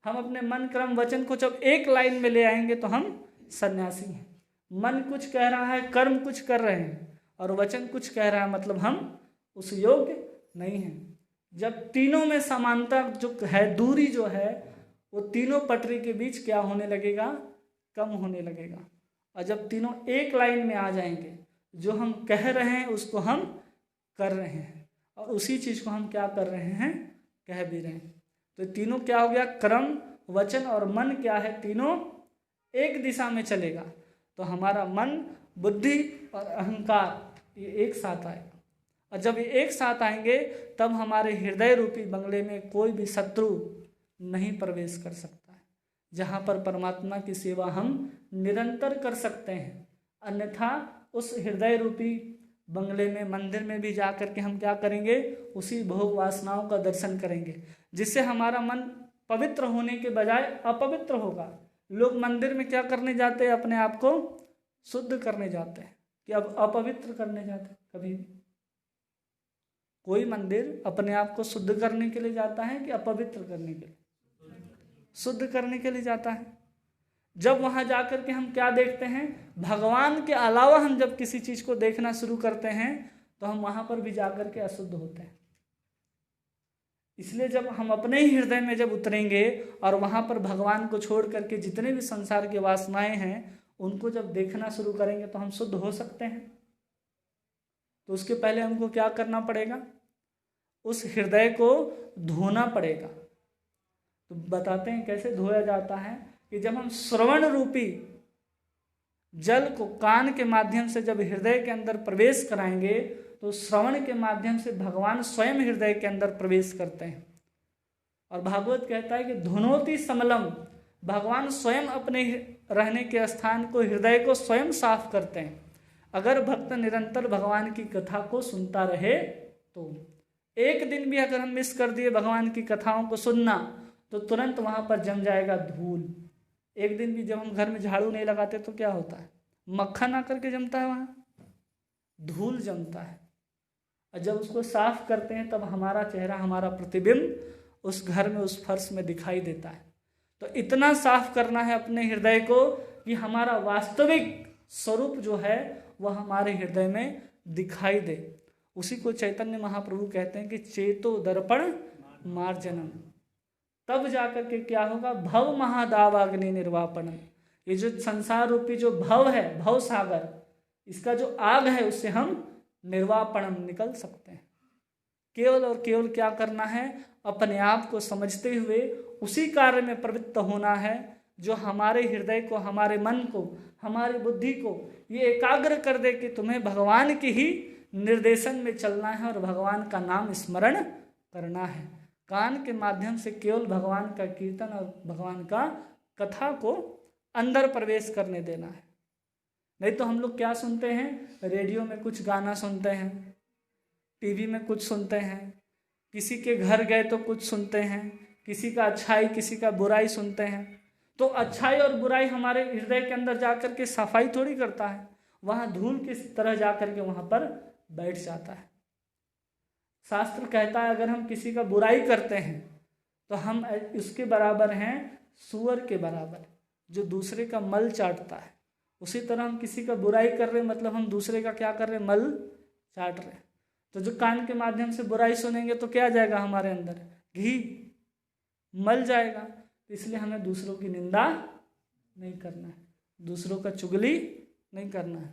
[SPEAKER 1] हम अपने मन, कर्म, वचन को जब एक लाइन में ले आएंगे तो हम सन्यासी हैं। मन कुछ कह रहा है, कर्म कुछ कर रहे हैं, और वचन कुछ कह रहा है, मतलब हम उस योग्य नहीं हैं। जब तीनों में समानता जो है, दूरी जो है, वो तीनों पटरी के बीच क्या होने लगेगा? कम होने लगेगा। और जब तीनों एक लाइन में आ जाएंगे, जो हम कह रहे हैं उसको हम कर रहे हैं, और उसी चीज़ को हम क्या कर रहे हैं? कह भी रहे हैं। तो तीनों क्या हो गया? कर्म, वचन और मन क्या है? तीनों एक दिशा में चलेगा, तो हमारा मन, बुद्धि और अहंकार ये एक साथ आएगा। और जब ये एक साथ आएंगे तब हमारे हृदय रूपी बंगले में कोई भी शत्रु नहीं प्रवेश कर सकता है, जहाँ पर परमात्मा की सेवा हम निरंतर कर सकते हैं। अन्यथा उस हृदय रूपी बंगले में, मंदिर में भी जा कर के हम क्या करेंगे? उसी भोग वासनाओं का दर्शन करेंगे, जिससे हमारा मन पवित्र होने के बजाय अपवित्र होगा। लोग मंदिर में क्या करने जाते हैं? अपने आप को शुद्ध करने जाते हैं, कि अब अपवित्र करने जाते हैं। कभी भी कोई मंदिर अपने आप को शुद्ध करने के लिए जाता है कि अपवित्र करने के लिए? शुद्ध करने के लिए जाता है। जब वहां जाकर के हम क्या देखते हैं? भगवान के अलावा हम जब किसी चीज को देखना शुरू करते हैं तो हम वहां पर भी जाकर के अशुद्ध होते हैं। इसलिए जब हम अपने ही हृदय में जब उतरेंगे और वहां पर भगवान को छोड़ करके जितने भी संसार की वासनाएं हैं उनको जब देखना शुरू करेंगे तो हम शुद्ध हो सकते हैं। तो उसके पहले हमको क्या करना पड़ेगा? उस हृदय को धोना पड़ेगा। तो बताते हैं कैसे धोया जाता है, कि जब हम श्रवण रूपी जल को कान के माध्यम से जब हृदय के अंदर प्रवेश कराएंगे तो श्रवण के माध्यम से भगवान स्वयं हृदय के अंदर प्रवेश करते हैं। और भागवत कहता है कि धुनोति समलम, भगवान स्वयं अपने रहने के स्थान को, हृदय को स्वयं साफ करते हैं। अगर भक्त निरंतर भगवान की कथा को सुनता रहे तो एक दिन भी अगर हम मिस कर दिए भगवान की कथाओं को सुनना तो तुरंत वहां पर जम जाएगा धूल। एक दिन भी जब हम घर में झाड़ू नहीं लगाते तो क्या होता है, मक्खन आकर के जमता है, वहां धूल जमता है। और जब उसको साफ करते हैं तब हमारा चेहरा, हमारा प्रतिबिंब उस घर में, उस फर्श में दिखाई देता है। तो इतना साफ करना है अपने हृदय को कि हमारा वास्तविक स्वरूप जो है वह हमारे हृदय में दिखाई दे। उसी को चैतन्य महाप्रभु कहते हैं कि चेतो दर्पण मार्जनम। तब जाकर के क्या होगा, भव महादावाग्नि निर्वापणम। ये जो संसार रूपी जो भव है, भव सागर, इसका जो आग है उससे हम निर्वापणम निकल सकते हैं। केवल और केवल क्या करना है, अपने आप को समझते हुए उसी कार्य में प्रवृत्त होना है जो हमारे हृदय को, हमारे मन को, हमारी बुद्धि को ये एकाग्र कर दे कि तुम्हें भगवान की ही निर्देशन में चलना है और भगवान का नाम स्मरण करना है। कान के माध्यम से केवल भगवान का कीर्तन और भगवान का कथा को अंदर प्रवेश करने देना है। नहीं तो हम लोग क्या सुनते हैं, रेडियो में कुछ गाना सुनते हैं, टीवी में कुछ सुनते हैं, किसी के घर गए तो कुछ सुनते हैं, किसी का अच्छाई किसी का बुराई सुनते हैं। तो अच्छाई और बुराई हमारे हृदय के अंदर जाकर के सफाई थोड़ी करता है, वहाँ धूल किस तरह जाकर के वहाँ पर बैठ जाता है। शास्त्र कहता है अगर हम किसी का बुराई करते हैं तो हम उसके बराबर हैं सूअर के बराबर जो दूसरे का मल चाटता है। उसी तरह हम किसी का बुराई कर रहे हैं मतलब हम दूसरे का क्या कर रहे हैं, मल चाट रहे हैं। तो जो कान के माध्यम से बुराई सुनेंगे तो क्या जाएगा हमारे अंदर, घी, मल जाएगा। तो इसलिए हमें दूसरों की निंदा नहीं करना है, दूसरों का चुगली नहीं करना है।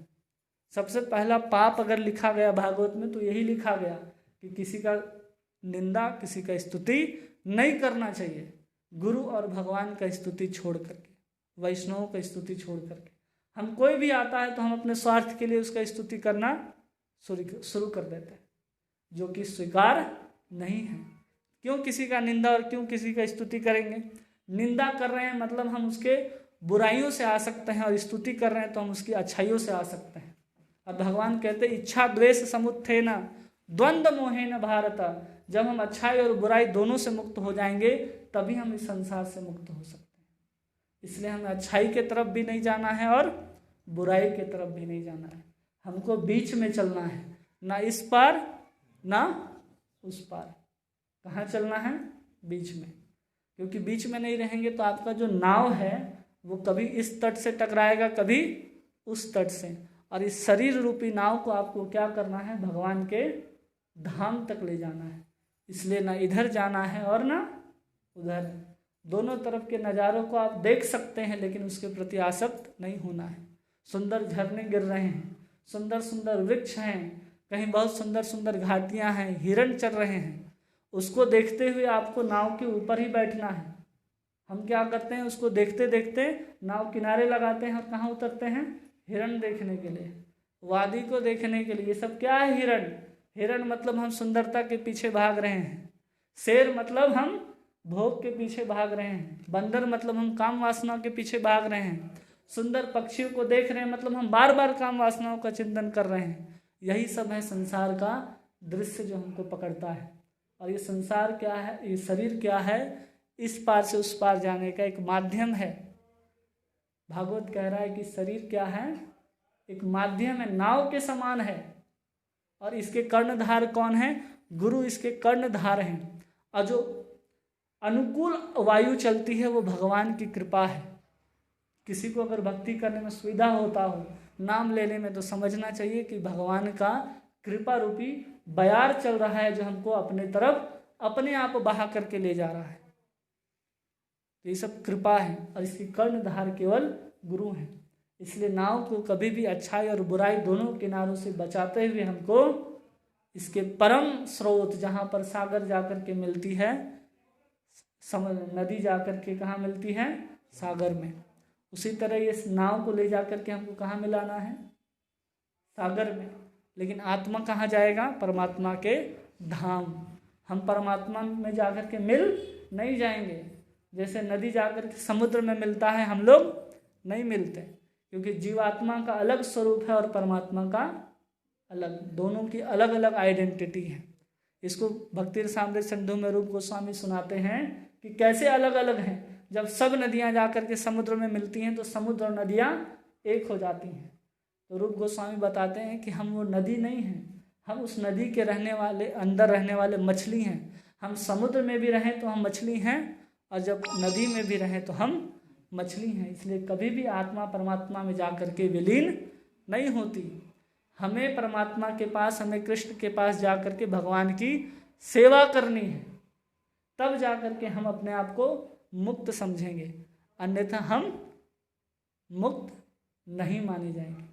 [SPEAKER 1] सबसे पहला पाप अगर लिखा गया भागवत में तो यही लिखा गया कि किसी का निंदा, किसी का स्तुति नहीं करना चाहिए। गुरु और भगवान का स्तुति छोड़ करके, वैष्णवों का स्तुति छोड़ करके, हम कोई भी आता है तो हम अपने स्वार्थ के लिए उसका स्तुति करना शुरू कर देते हैं, जो कि स्वीकार नहीं है। क्यों किसी का निंदा और क्यों किसी का स्तुति करेंगे? निंदा कर रहे हैं मतलब हम उसके बुराइयों से आ सकते हैं और स्तुति कर रहे हैं तो हम उसकी अच्छाइयों से आ सकते हैं। और भगवान कहते हैं इच्छा द्वेष समुत्थेन द्वंद्व मोहेन भारत। जब हम अच्छाई और बुराई दोनों से मुक्त हो जाएंगे तभी हम इस संसार से मुक्त हो सकते हैं। इसलिए हमें अच्छाई के तरफ भी नहीं जाना है और बुराई के तरफ भी नहीं जाना है। हमको बीच में चलना है, ना इस पार ना उस पार। कहाँ चलना है? बीच में। क्योंकि बीच में नहीं रहेंगे तो आपका जो नाव है वो कभी इस तट से टकराएगा, कभी उस तट से। और इस शरीर रूपी नाव को आपको क्या करना है? भगवान के धाम तक ले जाना है। इसलिए ना इधर जाना है और ना उधर। दोनों तरफ के नज़ारों को आप देख सकते हैं लेकिन उसके प्रति आसक्त नहीं होना है। सुंदर झरने गिर रहे हैं, सुंदर सुंदर वृक्ष हैं, कहीं बहुत सुंदर सुंदर घाटियां हैं, हिरण चल रहे हैं, उसको देखते हुए आपको नाव के ऊपर ही बैठना है। हम क्या करते हैं? उसको देखते देखते नाव किनारे लगाते हैं और कहाँ उतरते हैं? हिरण देखने के लिए, वादी को देखने के लिए। ये सब क्या है? हिरण। हिरण मतलब हम सुंदरता के पीछे भाग रहे हैं। शेर मतलब हम भोग के पीछे भाग रहे हैं। बंदर मतलब हम काम वासना के पीछे भाग रहे हैं। सुंदर पक्षियों को देख रहे हैं मतलब हम बार बार काम वासनाओं का चिंतन कर रहे हैं। यही सब है संसार का दृश्य जो हमको पकड़ता है। और ये संसार क्या है, ये शरीर क्या है? इस पार से उस पार जाने का एक माध्यम है। भागवत कह रहा है कि शरीर क्या है? एक माध्यम है, नाव के समान है। और इसके कर्णधार कौन है? गुरु इसके कर्णधार हैं। और जो अनुकूल वायु चलती है वो भगवान की कृपा है। किसी को अगर भक्ति करने में सुविधा होता हो, नाम लेने में, तो समझना चाहिए कि भगवान का कृपा रूपी बयार चल रहा है जो हमको अपने तरफ अपने आप बहा करके ले जा रहा है। तो ये सब कृपा है और इसकी कर्णधार केवल गुरु हैं। इसलिए नाव को कभी भी अच्छाई और बुराई दोनों किनारों से बचाते हुए हमको इसके परम स्रोत, जहाँ पर सागर जाकर के मिलती है, नदी जाकर के कहाँ मिलती है? सागर में। उसी तरह इस नाव को ले जाकर के हमको कहाँ मिलाना है? सागर में। लेकिन आत्मा कहाँ जाएगा? परमात्मा के धाम। हम परमात्मा में जाकर के मिल नहीं जाएंगे। जैसे नदी जाकर के समुद्र में मिलता है, हम लोग नहीं मिलते, क्योंकि जीवात्मा का अलग स्वरूप है और परमात्मा का अलग, दोनों की अलग अलग आइडेंटिटी है। इसको भक्ति रसामृत सिंधु में रूप गोस्वामी सुनाते हैं कि कैसे अलग अलग हैं। जब सब नदियां जाकर के समुद्र में मिलती हैं तो समुद्र और नदियां एक हो जाती हैं। तो रूप गोस्वामी बताते हैं कि हम वो नदी नहीं हैं, हम उस नदी के रहने वाले, अंदर रहने वाले मछली हैं। हम समुद्र में भी रहें तो हम मछली हैं, और जब नदी में भी रहें तो हम मछली हैं। इसलिए कभी भी आत्मा परमात्मा में जाकर के विलीन नहीं होती। हमें परमात्मा के पास, हमें कृष्ण के पास जाकर के भगवान की सेवा करनी है, तब जाकर के हम अपने आप को मुक्त समझेंगे, अन्यथा हम मुक्त नहीं माने जाएंगे।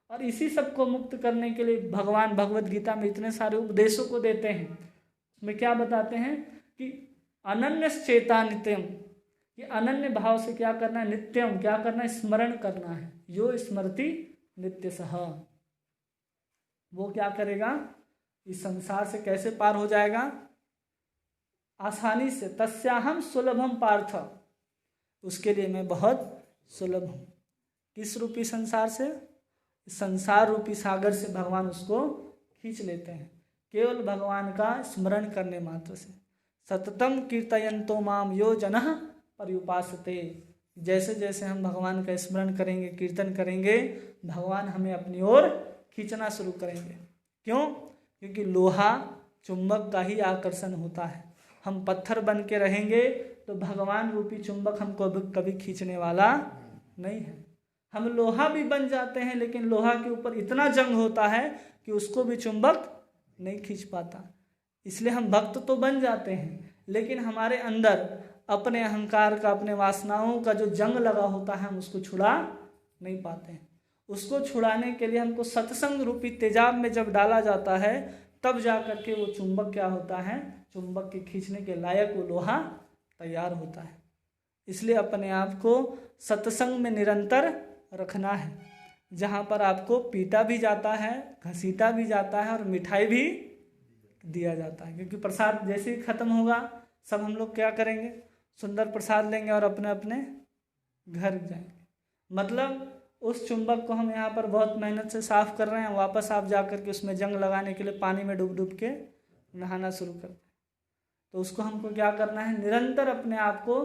[SPEAKER 1] और इसी सब को मुक्त करने के लिए भगवान भगवत गीता में इतने सारे उपदेशों को देते हैं। उसमें क्या बताते हैं कि अनन्य चेता नित्यम, कि अनन्य भाव से क्या करना है, नित्यम क्या करना है, स्मरण करना है। यो स्मृति नित्य सह, वो क्या करेगा, इस संसार से कैसे पार हो जाएगा, आसानी से। तस्याहम सुलभम पार्थ, उसके लिए मैं बहुत सुलभ हूँ। किस रूपी संसार से, संसार रूपी सागर से भगवान उसको खींच लेते हैं, केवल भगवान का स्मरण करने मात्र से। सततम कीर्तयन्तो माम यो जनः पर्युपासते, जैसे जैसे हम भगवान का स्मरण करेंगे, कीर्तन करेंगे, भगवान हमें अपनी ओर खींचना शुरू करेंगे। क्यों? क्योंकि लोहा चुंबक का ही आकर्षण होता है। हम पत्थर बन के रहेंगे तो भगवान रूपी चुंबक हमको कभी खींचने वाला नहीं है। हम लोहा भी बन जाते हैं, लेकिन लोहा के ऊपर इतना जंग होता है कि उसको भी चुंबक नहीं खींच पाता। इसलिए हम भक्त तो बन जाते हैं, लेकिन हमारे अंदर अपने अहंकार का, अपने वासनाओं का जो जंग लगा होता है, हम उसको छुड़ा नहीं पाते हैं। उसको छुड़ाने के लिए हमको सत्संग रूपी तेजाब में जब डाला जाता है, तब जा कर के वो चुंबक क्या होता है, चुंबक के खींचने के लायक वो लोहा तैयार होता है। इसलिए अपने आप को सत्संग में निरंतर रखना है, जहाँ पर आपको पीटा भी जाता है, घसीटा भी जाता है और मिठाई भी दिया जाता है। क्योंकि प्रसाद जैसे ही खत्म होगा, सब हम लोग क्या करेंगे, सुंदर प्रसाद लेंगे और अपने अपने घर जाएंगे। मतलब उस चुंबक को हम यहाँ पर बहुत मेहनत से साफ कर रहे हैं, वापस आप जा कर के उसमें जंग लगाने के लिए पानी में डूब डूब के नहाना शुरू करते हैं। तो उसको हमको क्या करना है, निरंतर अपने आप को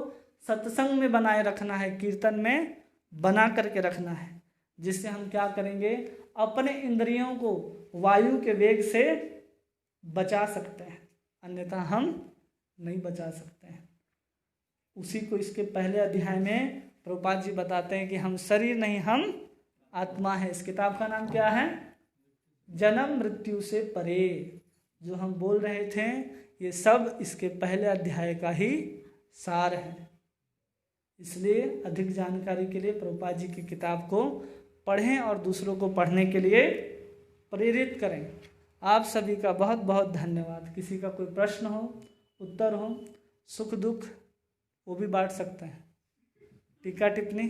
[SPEAKER 1] सत्संग में बनाए रखना है, कीर्तन में बना करके रखना है, जिससे हम क्या करेंगे, अपने इंद्रियों को वायु के वेग से बचा सकते हैं, अन्यथा हम नहीं बचा सकते हैं। उसी को इसके पहले अध्याय में प्रभुपाद जी बताते हैं कि हम शरीर नहीं, हम आत्मा है। इस किताब का नाम क्या है, जन्म मृत्यु से परे। जो हम बोल रहे थे ये सब इसके पहले अध्याय का ही सार है। इसलिए अधिक जानकारी के लिए प्रभुपाद जी की किताब को पढ़ें और दूसरों को पढ़ने के लिए प्रेरित करें। आप सभी का बहुत बहुत धन्यवाद। किसी का कोई प्रश्न हो, उत्तर हो, सुख दुख, वो भी बांट सकते हैं। टीका टिप्पणी।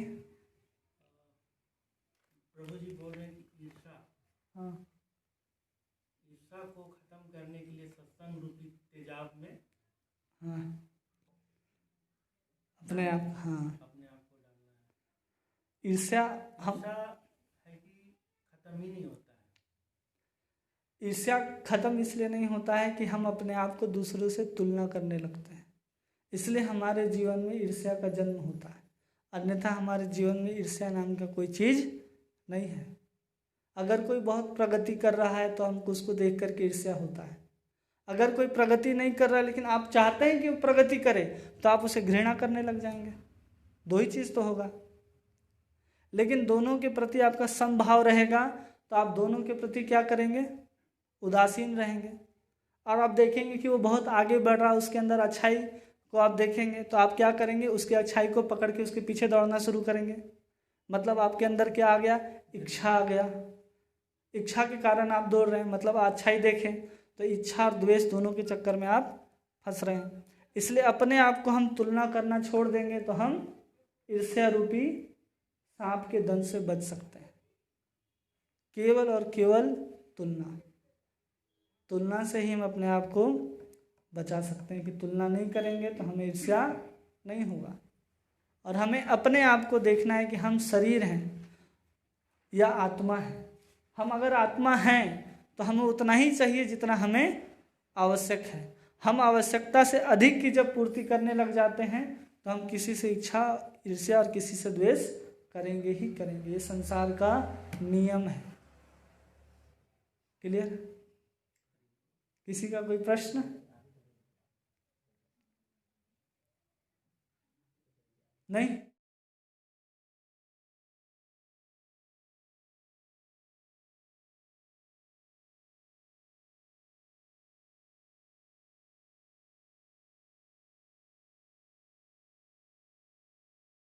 [SPEAKER 2] प्रभु जी बोल रहे हैं कि ईर्षा,
[SPEAKER 1] हाँ,
[SPEAKER 2] ईर्षा को खत्म करने के लिए सत्संग रूपी तेजाब में
[SPEAKER 1] हाँ, अपने आप, हाँ,
[SPEAKER 2] अपने आप को डालना है।
[SPEAKER 1] ईर्ष्या हम,
[SPEAKER 2] ईर्षा है कि खत्म ही नहीं होता है।
[SPEAKER 1] ईर्ष्या खत्म इसलिए नहीं होता है कि हम अपने आप को दूसरों से तुलना करने लगते हैं, इसलिए हमारे जीवन में ईर्ष्या का जन्म होता है। अन्यथा हमारे जीवन में ईर्ष्या नाम का कोई चीज़ नहीं है। अगर कोई बहुत प्रगति कर रहा है तो हमको उसको देख करके ईर्ष्या होता है। अगर कोई प्रगति नहीं कर रहा है लेकिन आप चाहते हैं कि वो प्रगति करे, तो आप उसे घृणा करने लग जाएंगे। दो ही चीज़ तो होगा। लेकिन दोनों के प्रति आपका समभाव रहेगा तो आप दोनों के प्रति क्या करेंगे, उदासीन रहेंगे। और आप देखेंगे कि वो बहुत आगे बढ़ रहा है, उसके अंदर अच्छाई को आप देखेंगे तो आप क्या करेंगे, उसकी अच्छाई को पकड़ के उसके पीछे दौड़ना शुरू करेंगे। मतलब आपके अंदर क्या आ गया, इच्छा आ गया। इच्छा के कारण आप दौड़ रहे हैं, मतलब अच्छाई देखें तो इच्छा और द्वेष दोनों के चक्कर में आप फंस रहे हैं। इसलिए अपने आप को हम तुलना करना छोड़ देंगे तो हम ईर्ष्या रूपी सांप के दंश से बच सकते हैं। केवल और केवल तुलना से ही हम अपने आप को बचा सकते हैं कि तुलना नहीं करेंगे तो हमें ईर्ष्या नहीं होगा। और हमें अपने आप को देखना है कि हम शरीर हैं या आत्मा है। हम अगर आत्मा हैं तो हमें उतना ही चाहिए जितना हमें आवश्यक है। हम आवश्यकता से अधिक की जब पूर्ति करने लग जाते हैं तो हम किसी से इच्छा, ईर्ष्या और किसी से द्वेष करेंगे ही करेंगे। ये संसार का नियम है। क्लियर? किसी का कोई प्रश्न? नहीं?